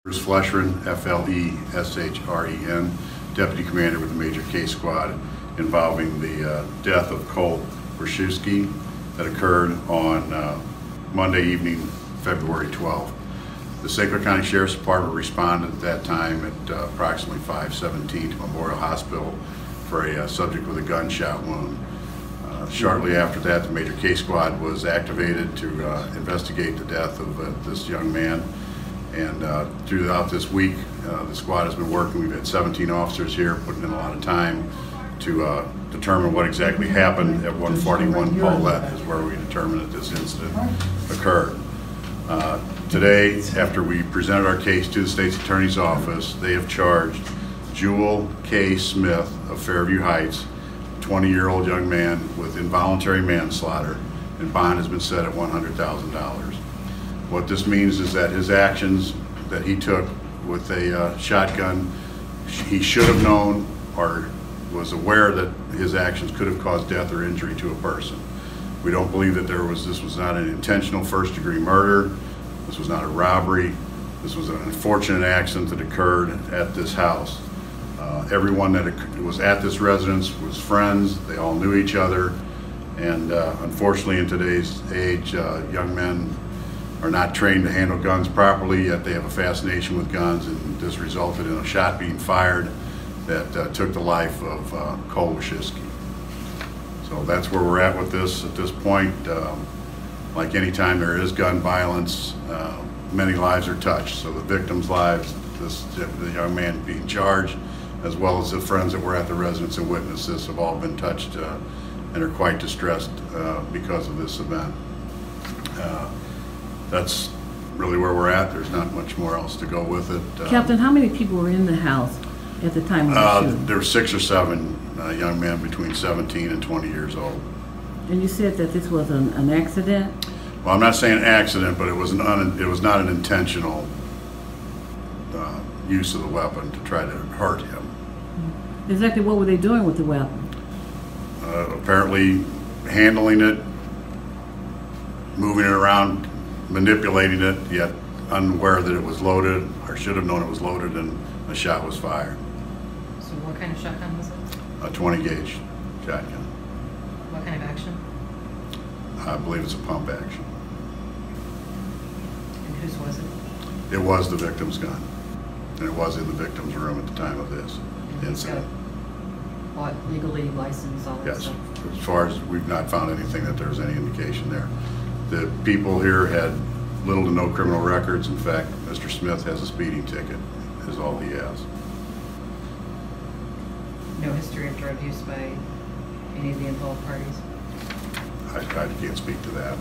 Fleshren, F-L-E-S-H-R-E-N, Deputy Commander with the Major Case Squad involving the death of Cole Wierciszewski that occurred on Monday evening, February 12th. The Clair County Sheriff's Department responded at that time at approximately 5:17 to Memorial Hospital for a subject with a gunshot wound. Shortly after that, the Major Case Squad was activated to investigate the death of this young man. And throughout this week, the squad has been working. We've had 17 officers here putting in a lot of time to determine what exactly happened at 141 Paulette is where we determined that this incident occurred. Today, after we presented our case to the State's Attorney's Office, they have charged Jewel K. Smith of Fairview Heights, a 20-year-old young man, with involuntary manslaughter, and bond has been set at $100,000. What this means is that his actions that he took with a shotgun, he should have known or was aware that his actions could have caused death or injury to a person. We don't believe that this was not an intentional first-degree murder. This was not a robbery. This was an unfortunate accident that occurred at this house. Everyone that was at this residence was friends. They all knew each other. And unfortunately, in today's age, young men are not trained to handle guns properly, yet they have a fascination with guns, and this resulted in a shot being fired that took the life of Cole Wierciszewski. So that's where we're at with this at this point. Like any time there is gun violence, many lives are touched. So the victims' lives, the young man being charged, as well as the friends that were at the residence and witnessed this, have all been touched and are quite distressed because of this event. That's really where we're at. There's not much more else to go with it. Captain, how many people were in the house at the time of the shooting? There were 6 or 7 young men between 17 and 20 years old. And you said that this was an accident? Well, I'm not saying accident, but it was not an intentional use of the weapon to try to hurt him. Exactly what were they doing with the weapon? Apparently handling it, moving it around, manipulating it, yet unaware that it was loaded, or should have known it was loaded, and a shot was fired. So what kind of shotgun was it? A 20 gauge shotgun. What kind of action? I believe it's a pump action. And whose was it? It was the victim's gun, and it was in the victim's room at the time of this incident. Bought legally licensed, all that Yes. stuff? As far as we've not found anything that there's any indication there. The people here had little to no criminal records. In fact, Mr. Smith has a speeding ticket, is all he has. No history of drug use by any of the involved parties? I can't speak to that.